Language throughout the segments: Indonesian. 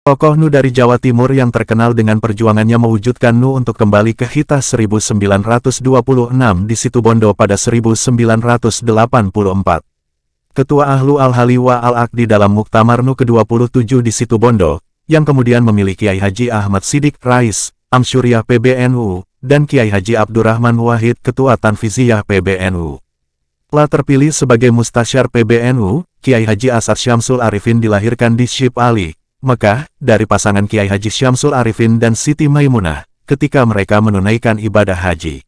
Tokoh NU dari Jawa Timur yang terkenal dengan perjuangannya mewujudkan NU untuk kembali ke hitah 1926 di Situbondo pada 1984. Ketua Ahlu Al-Hali wa Al-Aqdi dalam Muktamar NU ke-27 di Situbondo, yang kemudian memiliki Kiai Haji Ahmad Sidik Rais, Amsyuriah PBNU, dan Kiai Haji Abdurrahman Wahid Ketua Tanfiziyah PBNU. Telah terpilih sebagai Mustasyar PBNU, Kiai Haji Asad Syamsul Arifin dilahirkan di Syib Ali, Mekah, dari pasangan Kiai Haji Syamsul Arifin dan Siti Maimunah, ketika mereka menunaikan ibadah haji.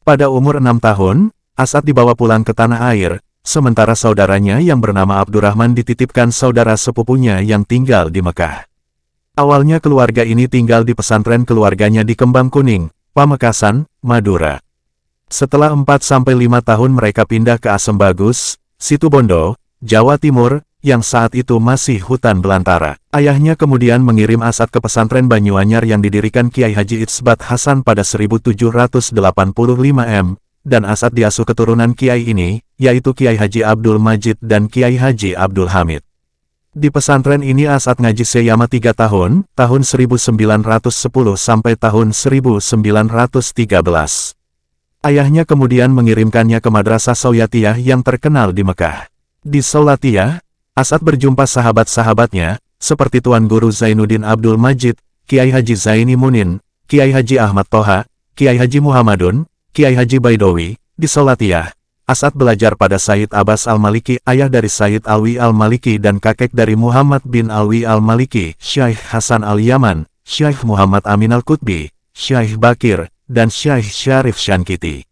Pada umur 6 tahun, Asad dibawa pulang ke tanah air, sementara saudaranya yang bernama Abdurrahman dititipkan saudara sepupunya yang tinggal di Mekah. Awalnya keluarga ini tinggal di pesantren keluarganya di Kembang Kuning, Pamekasan, Madura. Setelah 4-5 tahun mereka pindah ke Asem Bagus, Situbondo, Jawa Timur, yang saat itu masih hutan belantara. Ayahnya kemudian mengirim Asad ke pesantren Banyuanyar yang didirikan Kiai Haji Itsbat Hasan pada 1785 M, dan Asad diasuh keturunan Kiai ini, yaitu Kiai Haji Abdul Majid dan Kiai Haji Abdul Hamid. Di pesantren ini Asad ngaji selama 3 tahun, tahun 1910 sampai tahun 1913. Ayahnya kemudian mengirimkannya ke Madrasah Sauyatiyah yang terkenal di Mekah. Di Sauyatiyah, Asad berjumpa sahabat-sahabatnya, seperti Tuan Guru Zainuddin Abdul Majid, Kiai Haji Zaini Munin, Kiai Haji Ahmad Toha, Kiai Haji Muhammadun, Kiai Haji Baidowi. Di Sauyatiyah, Asad belajar pada Sayyid Abbas Al-Maliki, ayah dari Sayyid Alwi Al-Maliki dan kakek dari Muhammad bin Alwi Al-Maliki, Syekh Hasan Al-Yaman, Syekh Muhammad Amin Al-Qutbi, Syekh Bakir, dan Syekh Syarif Syankiti.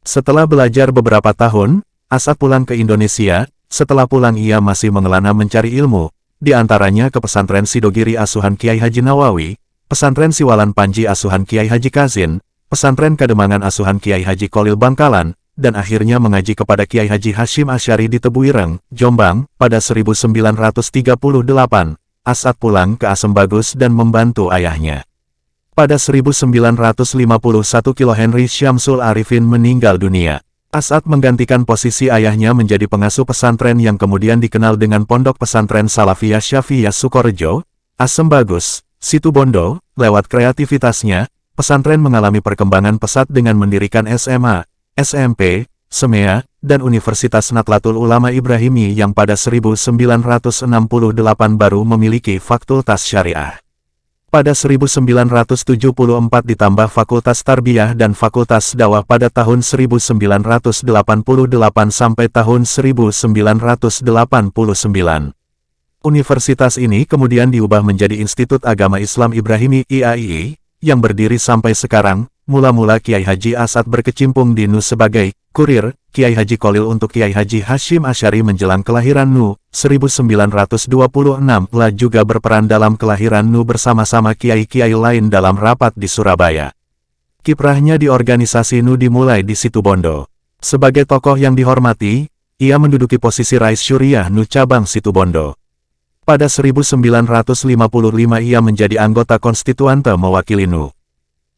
Setelah belajar beberapa tahun, Asad pulang ke Indonesia. Setelah pulang ia masih mengelana mencari ilmu, di antaranya ke pesantren Sidogiri asuhan Kiai Haji Nawawi, pesantren Siwalan Panji asuhan Kiai Haji Kazin, pesantren Kademangan asuhan Kiai Haji Kolil Bangkalan, dan akhirnya mengaji kepada Kiai Haji Hashim Asyari di Tebuireng, Jombang, pada 1938. Asad pulang ke Asem Bagus dan membantu ayahnya. Pada 1951 Kilo Henry Syamsul Arifin meninggal dunia. Asad menggantikan posisi ayahnya menjadi pengasuh pesantren yang kemudian dikenal dengan Pondok Pesantren Salafiyah Syafiyah Sukorejo, Asem Bagus, Situbondo. Lewat kreativitasnya, pesantren mengalami perkembangan pesat dengan mendirikan SMA, SMP, SEMEA, dan Universitas Nahdlatul Ulama Ibrahimi yang pada 1968 baru memiliki Fakultas Syariah. Pada 1974 ditambah Fakultas Tarbiyah dan Fakultas Dakwah pada tahun 1988 sampai tahun 1989. Universitas ini kemudian diubah menjadi Institut Agama Islam Ibrahimi (IAII), yang berdiri sampai sekarang. Mula-mula Kiai Haji Asad berkecimpung di NU sebagai kurir, Kiai Haji Kolil untuk Kiai Haji Hashim Asyari menjelang kelahiran NU, 1926 telah juga berperan dalam kelahiran NU bersama-sama kiai-kiai lain dalam rapat di Surabaya. Kiprahnya di organisasi NU dimulai di Situbondo. Sebagai tokoh yang dihormati, ia menduduki posisi Rais Syuriah NU Cabang Situbondo. Pada 1955 ia menjadi anggota konstituante mewakili NU.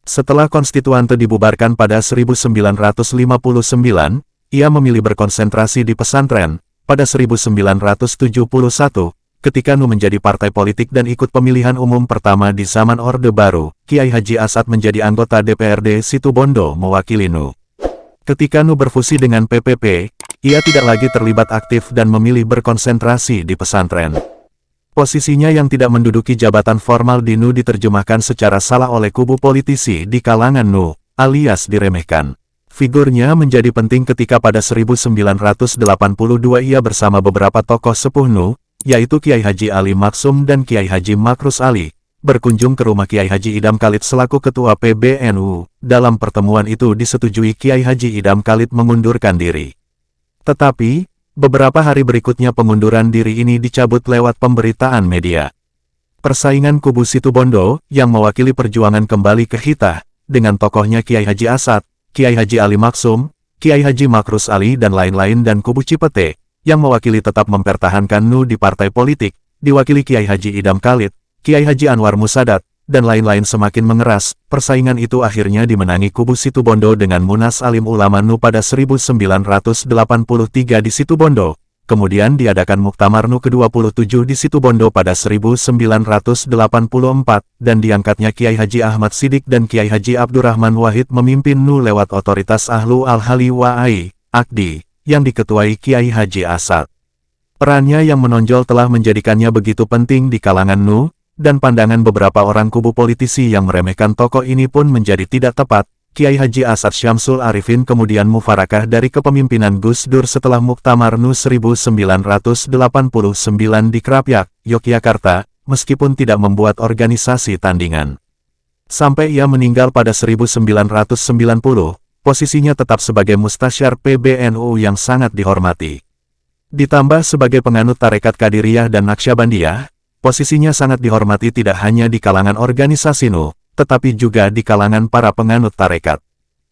Setelah konstituante dibubarkan pada 1959, ia memilih berkonsentrasi di pesantren. Pada 1971, ketika NU menjadi partai politik dan ikut pemilihan umum pertama di zaman Orde Baru, Kiai Haji Asad menjadi anggota DPRD Situbondo mewakili NU. Ketika NU berfusi dengan PPP, ia tidak lagi terlibat aktif dan memilih berkonsentrasi di pesantren. Posisinya yang tidak menduduki jabatan formal di NU diterjemahkan secara salah oleh kubu politisi di kalangan NU, alias diremehkan. Figurnya menjadi penting ketika pada 1982 ia bersama beberapa tokoh sepuh NU, yaitu Kiai Haji Ali Maksum dan Kiai Haji Makrus Ali, berkunjung ke rumah Kiai Haji Idam Khalid selaku Ketua PBNU. Dalam pertemuan itu disetujui Kiai Haji Idam Khalid mengundurkan diri. Tetapi, beberapa hari berikutnya pengunduran diri ini dicabut lewat pemberitaan media. Persaingan kubu Situbondo, yang mewakili perjuangan kembali ke hitah, dengan tokohnya Kiai Haji Asad, Kiai Haji Ali Maksum, Kiai Haji Makrus Ali dan lain-lain dan kubu Cipete, yang mewakili tetap mempertahankan NU di partai politik, diwakili Kiai Haji Idam Khalid, Kiai Haji Anwar Musadat, dan lain-lain semakin mengeras. Persaingan itu akhirnya dimenangi kubu Situbondo dengan Munas Alim Ulama NU pada 1983 di Situbondo. kemudian diadakan Muktamar NU ke-27 di Situbondo pada 1984, dan diangkatnya Kiai Haji Ahmad Siddiq dan Kiai Haji Abdurrahman Wahid memimpin NU lewat otoritas Ahlu Al-Hali Wa'ai, Akdi, yang diketuai Kiai Haji Asad. Perannya yang menonjol telah menjadikannya begitu penting di kalangan NU, dan pandangan beberapa orang kubu politisi yang meremehkan tokoh ini pun menjadi tidak tepat. Kiai Haji Asad Syamsul Arifin kemudian mufarakah dari kepemimpinan Gus Dur setelah Muktamar NU 1989 di Krapyak, Yogyakarta, meskipun tidak membuat organisasi tandingan. Sampai ia meninggal pada 1990, posisinya tetap sebagai Mustasyar PBNU yang sangat dihormati. Ditambah sebagai penganut tarekat Qadiriyah dan Naqsyabandiyah, posisinya sangat dihormati tidak hanya di kalangan organisasi NU, tetapi juga di kalangan para penganut tarekat.